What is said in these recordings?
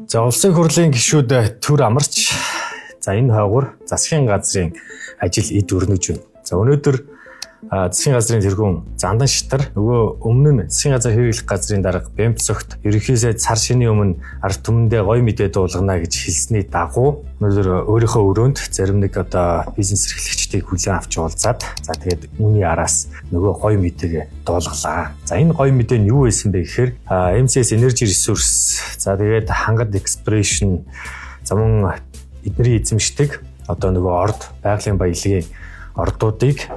За улсын хурлын гишүүд төр амарч энэ хойгуур засгийн газрын ажил эд өрнөж байна. За өнөөдөр засгийн газрын тэргүүн Зандан Шитар нөгөө өмнө нь засгийн газар хэрэглэх газрын дарга Бэмцогт ерөнхийдөө цар шинийн өмнө ард түмэндээ гоё мэдээ дуулгана гэж хэлсний дагуу өнөөдөр өөрийнхөө өрөөнд зарим нэг бизнес эрхлэгчдийг хүлээн авч уулзаад за тэгээд үүний араас нөгөө гоё мэдээг дуулгалаа. За энэ гоё мэдээ нь юу байсан бэ гэхээр MCS Energy Resource за тэгээд Хангад Expression за мөн эдний эзэмшдэг нөгөө орд байгалийн баялагын ордуудыг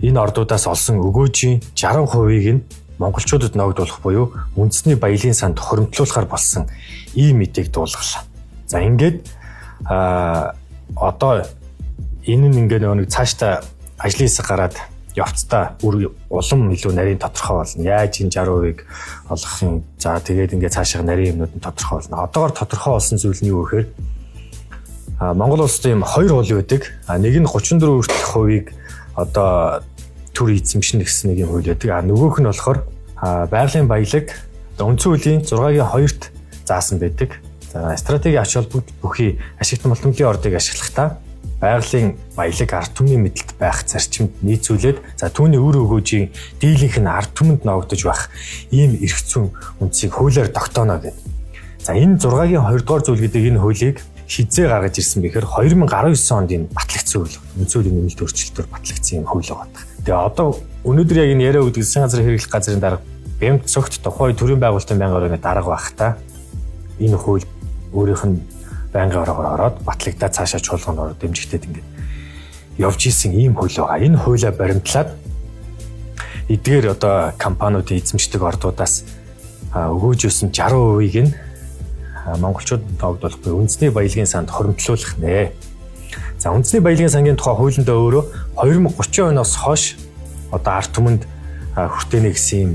энэ ордуудаас олсон өгөөжийн 60%-ийг нь монголчуудад ногдуулах буюу үндэсний баялагын санд хоримтлуулахар болсон ийм мэдээг дуулгалаа. За ингээд одоо энэ нь ингээд нэг цаашдаа ажлын хэсэг гараад явцдаа улам илүү нарийн тодорхой болно. Яаж энэ 60%-ийг олох юм? За тэгээд ингээд цаашаа нарийн юмнууд нь тодорхой болно. Одоогоор тодорхой болсон зүйл нь юу гэхээр Монгол улсад ийм хоёр уул байдаг. Нэг нь 34 хүртэлх хувийг төр эзэмшнэ гэсэн нэг юм хууль байдаг. Нөгөөх нь болохоор байгалийн баялаг үндсэн хуулийн 6-гийн 2-т заасан байдаг. За стратегийн ач холбогдол бүхий ашигт мултмлын ордыг ашиглахдаа байгалийн баялаг ард түмний мэдлэлд байх зарчимд нийцүүлээд за түүний үр өгөөжийн дийлэнх нь ард түмэнд ногдож байх ийм эрх зүйн үндсийг хуулиар тогтооно гэдэг. За энэ 6-гийн 2 дугаар зүйл гэдэг энэ хуулийг хизээ гаргаж ирсэн бэхээр 2019 онд энэ батлагдсан хууль. Үндсүүлийн нэмэлт өөрчлөлтөөр батлагдсан юм хууль байгаа. Тэгээ одоо өнөөдөр яг энэ яриа өгдөг засгийн газрын хэрэглэх газрын дарга Бэмцогт тухайн төрийн байгуулалтын байнгын орооны дарга байхдаа энэ хууль өөрийнх нь байнгын ороогоор ороод батлагдаад цаашаа чуулганд ороод дэмжигдээд ингээд явж исэн ийм хууль байгаа. Энэ хуулиа баримтлаад эдгээр компаниудын эзэмшдэг ордуудаас өгөөж өсөн 60%-ийг нь монголчуудад ногдуулах буюу үндэсний баялагын санд хоримтлуулах нэ. За үндэсний баялагын сангийн тухай хуулиндаа өөрөө 2030 оноос хойш ард түмэнд хүртэнэ гэсэн юм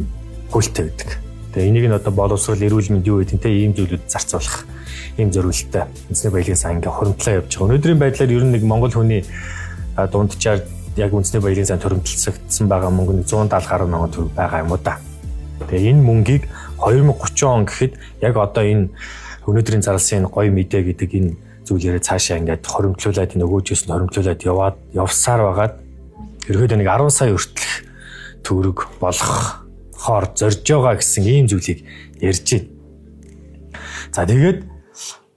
хуультай байдаг. Тэгээ энийг нь боловсрол, эрүүл мэндийн үе тэнтэй ийм зүйлүүд зарцуулах ийм зорилттой үндэсний баялагын сангийн хоримтлаа явж байгаа. Өнөөдрийн байдлаар ер нь нэг монгол хүний дунджаар яг үндэсний баялагын санд хоримтлагдсан байгаа мөнгө 170 гаруй мянган төгрөг байгаа юм уу да. Тэгээ энэ мөнгийг 2030 он гэхэд яг энэ өнөөдрийн зарласан гоё мэдээ гэдэг энэ зүйлээрээ цаашаа ингээд хоримтлуулаад энэ өгөөжөөс нь хоримтлуулаад явсаар байгаад ерөөдөө нэг 10 сая хүртэлх төгрөг болгохоор зорж байгаа гэсэн ийм зүйлийг ярьж байна. За тэгээд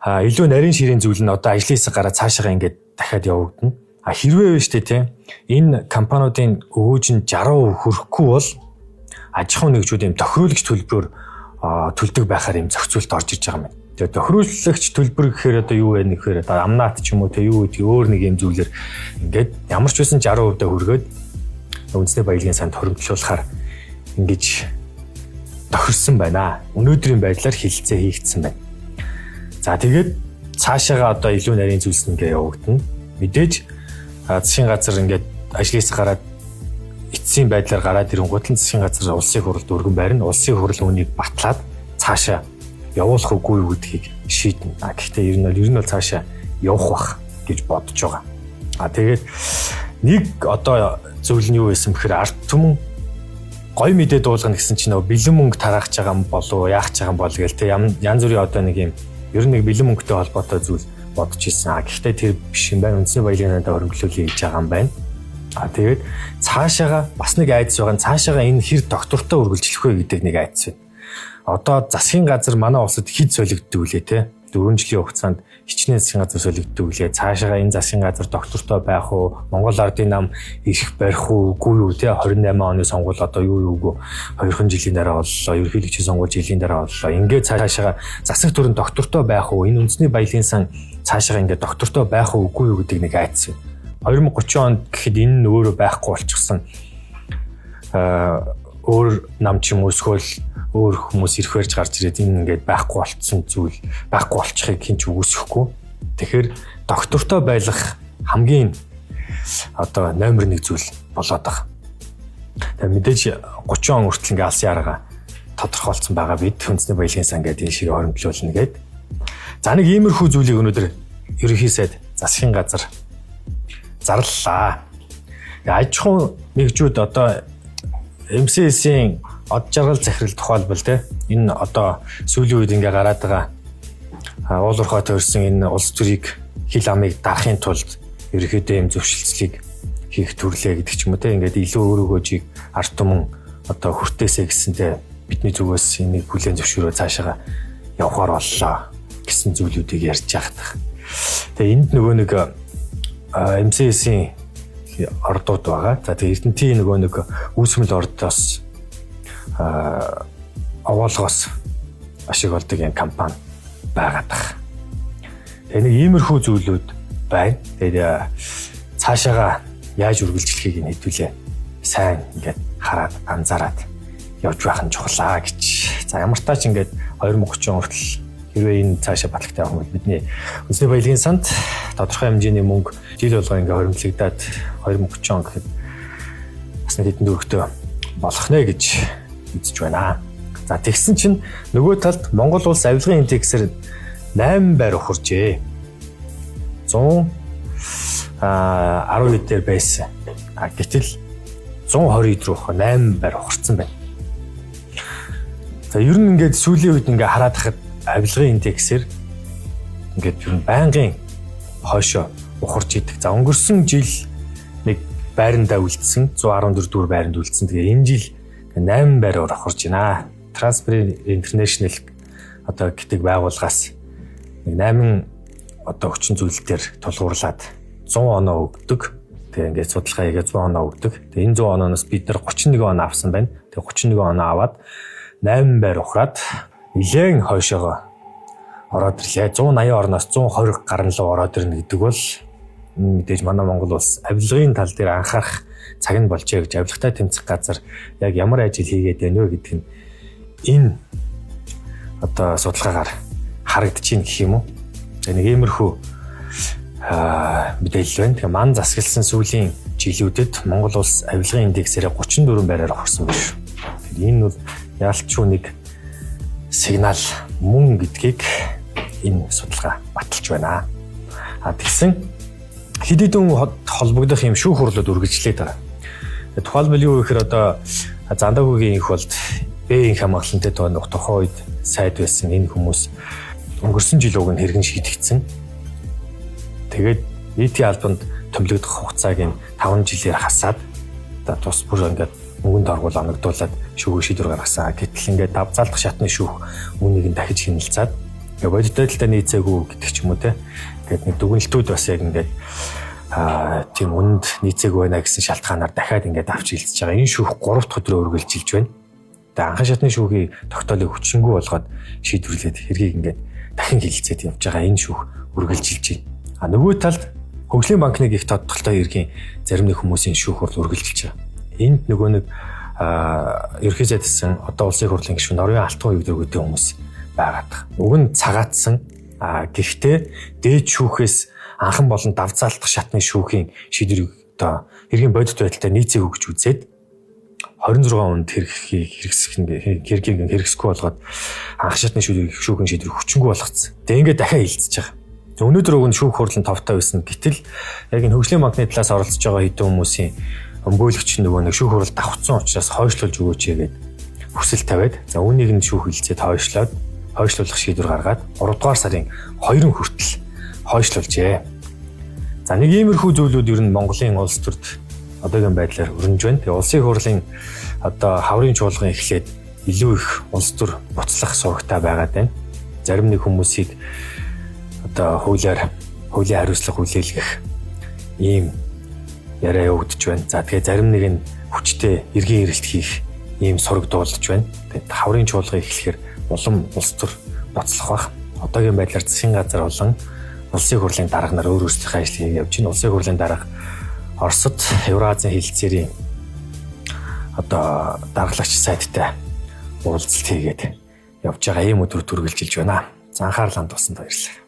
илүү нарийн ширийн зүйл нь ажлын хэсэг гараад цаашаа ингээд дахиад явагдана. Хэрвээ вэ штэ тийм энэ компаниудын өгөөж нь 60% хүрэхгүй бол аж ахуйн нэгжүүд юм тохируулагч төлбөрөөр төлдөг байхаар юм зохицуулт орж ирж байгаа юм. Тэгээ тохируулагч төлбөр гэхээр юу вэ гэхээр амнат ч юм уу те юу гэдэг өөр нэг юм зүйлэр ингээд ямар ч байсан 60% хүргээд үндэсний баялагын санд хоримтлуулахаар ингэж тохирсон байна. Өнөөдрийн байдлаар хилцээ хийгдсэн байна. За тэгээд цаашаага илүү нарийн зүйлс ингээ явагдана. Мэдээж засгийн газар ингээд ажлын хэсэг гараад эцсийн байдлаар гараад ирэнгүүт л засгийн газар улсын хурлд өргөн байрна. Улсын хурл үүнийг батлаад цаашаа явуулах үгүй юу гэдгийг шийднэ. Гэхдээ ер нь бол цаашаа явах бах гэж бодож байгаа. Тэгээд нэг зүйл нь юу байсан бэхээр ард түмэн гоё мэдээ дуулгана гэсэн чинь бэлэн мөнгө тараах гэж байгаа юм болов яах гэж байгаа юм бол гээл те янз бүрийн нэг юм ер нь нэг бэлэн мөнгөтэй холбоотой зүйл бодож ирсэн. Гэхдээ тэр биш юм байна. Үндэсний баялагын санд хоримтлуулъя гэж байгаа юм байна. Тэгээд цаашаага бас нэг айдас байгаа. Цаашаага энэ хэр доктортой үргэлжлэх вэ гэдэг нэг айдас байна. Засгийн газар манай улсад хэд солигддог үлээ те 4 жилийн хугацаанд хичнээн засгийн газар солигддог үлээ. Цаашаага энэ засгийн газар доктортой байх уу? Монгол ардын нам ирэх барих уу? Үгүй юу те 28 оны сонгуул юу юугүй 2 жилийн дараа боллоо. Ерөнхийлөгчийн сонгуул жилийн дараа боллоо. Ингээд цаашаага засаг төрөнд доктортой байх уу? Энэ үндэсний баялагын сан цаашаага ингээд доктортой байх уу? Үгүй юу гэдэг нэг айдас байна. 2030 онд гэхэд энэ нь өөрөө байхгүй болчихсон. Өөр нам ч юм уу эсвэл өөр хүмүүс ирэх барьж гарч ирээд энэ ингээд байхгүй болцсон зүйл байхгүй болчихыг хинч үгүйсэхгүй. Тэгэхээр доктортой байх хамгийн номер 1 зүйл болоод байгаа. Тэгээ мэдээж 30 он хүртэл ингээд алсын арга тодорхойлцсон байгаа бид үндэсний баялагын сан гэдэг энэ шиг хоримтлуулна гэдэг. За нэг иймэрхүү зүйлийг өнөөдөр ерөнхий сайд засгийн газар зарлалаа. Аж ахуйн нэгжүүд MCS-ийн од жаргал захирал тухайлбал те энэ одоо сүүлийн үед ингээ гараад байгаа уулуурхай төрсэн энэ улс төрийг хил амыг дарахын тулд ерөөхдөө юм зөвшөлтслийг хийх төрлөө гэдэг ч юм уу те. Ингээд илүү өөрөөгөөжийг арт түмэн одоо хүртээсэ гэсэнтэй бидний зүгээс энийг хүлээн зөвшөөрөө цаашаа явахаар боллоо гэсэн зүйлүүдийг ярьж байгаа. Тэгээ энд нөгөө нэг MCS-ийн ордууд байгаа. За тэгээ Эрдэнтийн нөгөө нэг үүсмэл ордоос овоолгоос ашиг олдог юм компани байгаад байгаа. Тэгээ нэг иймэрхүү зүйлүүд байна. Тэгээ цаашаага яаж үргэлжлэхийг нь хэдүүлээ сайн ингээд хараад анзаараад явж байх нь чухлаа гэж. За ямар тач ингээд 2030 хүртэл хэрвээ энэ цаашаа батлагтай явах бол бидний үндэсний баялагын санд тодорхой хэмжээний мөнгө жил болгоо ингээд хоримтлагдаад 2030 он гэхэд бас нэг хэдэн төгрөгтэй болох нэ гэж үзэж байна. За тэгсэн чинь нөгөө талд Монгол улс авилгын индексээр 8 байр ухаржээ. 10 дээр байсан. Гэтэл 120 рүү 8 байр ухарсан байна. За ер нь ингээд сүүлийн үед ингээд хараад хахад авилгын индексээр ингээд ер нь байнгын хойшоо ухарч идэг. За өнгөрсөн жил нэг байрандаа үлдсэн 114 дугаар байранд үлдсэн. Тэгээ энэ жил 8 байраар ухарч байна. Transparency International одоо гэдэг байгууллагаас нэг 8 одоо хүчин зүйлээр тулгуурлаад 100 оноо өгдөг. Тэгээ ингээд судалгаа хийгээд 100 оноо өгдөг. Тэгээ энэ 100 онооноос бид нар 31 оноо авсан байна. Тэгээ 31 оноо аваад 8 байр ухраад нэлээд хойшоогоо ороод ирлээ. 180 орноос 120 гарна руу ороод ирнэ гэдэг бол мэдээж манай Монгол улс авилгын тал дээр анхаарах цаг нь болжээ гэж авилгатай тэмцэх газар яг ямар ажил хийгээд байна вэ гэдэг нь энэ одоо судалгаагаар харагдчихээн гэх юм уу. За нэг иймэрхүү мэдээлэл байна. Тэгээ ман засагласан сүүлийн жилүүдэд Монгол улс авилгын индексээр 34 байраар орсон байна шүү. Энэ бол яалтчгүй нэг сигнал мөн гэдгийг энэ судалгаа баталж байна. Тэгсэн хэд хэдэн холбогдох юм шүүх хурлууд үргэлжлээд байгаа. Тухайлбал юу гэхээр одоо Зандагүгийн их болд Б-ийн хамгаалалттай тухайн үед сайд байсан энэ хүмүүс өнгөрсөн жил уг нь хэрэгэн шийдэгдсэн. Тэгээд нийтийн албанд томилогдох хугацааг нь 5 жилээр хасаад тус бүр ингээд мөнгөнд оргуул оногдуулаад шүүхийг шийдвэр гаргасан. Гэтэл ингээд давзаалдах шатны шүүх үнийг нь дахиж хянилцаад бодит байдалтай нийцээгүй гэдэг ч юм уу те. Ингээд нэг дүгнэлтүүд бас яг ингээд тийм үнд нийцээгүй байна гэсэн шалтгаанаар дахиад ингээд авч хилцэж байгаа. Энэ шүүх 3 дахь өдрөө үргэлжилж байна. Тэгээ анхан шатны шүүхийн тогтоолыг хүчингүй болгоод шийдвэрлээд хэргийг ингээд дахин хилцээд явж байгаа энэ шүүх үргэлжилж байна. Нөгөө талд Хөгжлийн банкны их тодтолтой ергийн зарим нэг хүмүүсийн шүүх хурл үргэлжилж байгаа. Энд нөгөө нэг ерхий зайдсан одоо улсын хурлын гишүүн Норвегийн алтан хувийг дөрөвтэй хүмүүс байгаад байгаа. Уг нь цагаатсан. Гэхдээ дээд шүүхээс анхан болон давзаалтах шатны шүүхийн шийдвэрийг одоо хэргийн бодит байдалтай нийцээг өгч үзээд 26 онд хэргийг хэрэгсэхгүй болгоод анх шатны шүүхийн шийдвэр хүчингүй болгоцсон. Тэгээ ингээд дахиад хилцэж байгаа. Өнөөдөр уг нь шүүх хурлын товтой байсан. Гэтэл яг энэ Хөгжлийн банкны талаас оролцож байгаа хэдэн хүмүүсийн өмгөөлөгч нөгөө нэг шүүх хурал давхцсан учраас хойшлуулж өгөөч гэдэг хүсэл тавиад за үүнийг нь шүүх хилцээд хойшлуулах шийдвэр гаргаад 3 дугаар сарын 2 хүртэл хойшлуулжээ. За нэг иймэрхүү зүйлүүд ер нь Монголын улс төрд одоогийн байдлаар өрнөж байна. Тэгээ улсын хурлын одоо хаврын чуулган эхлээд илүү их улс төр буцлах сурагтай байгаад байна. Зарим нэг хүмүүсийг одоо хуулийн хариуцлага хүлээлгэх ийм яриа явагдаж байна. За тэгээ зарим нэг нь хүчтэй эргийн эрэлт хийх ийм сураг дуулж байна. Тэгээд хаврын чуулган эхлэхээр улам улс төр буцлах бах. Одоогийн байдлаар засгийн газар болон улсын хурлын дарга нар өөр өөрсдийнхээ ажлыг явж байна. Улсын хурлын дарга Оросд Евразийн хэлэлцээрийн одоо даргалагч сайттай уулзалт хийгээд явж байгаа ийм өдрөд үргэлжилж байна. За анхаарал хандуулсанд баярлалаа.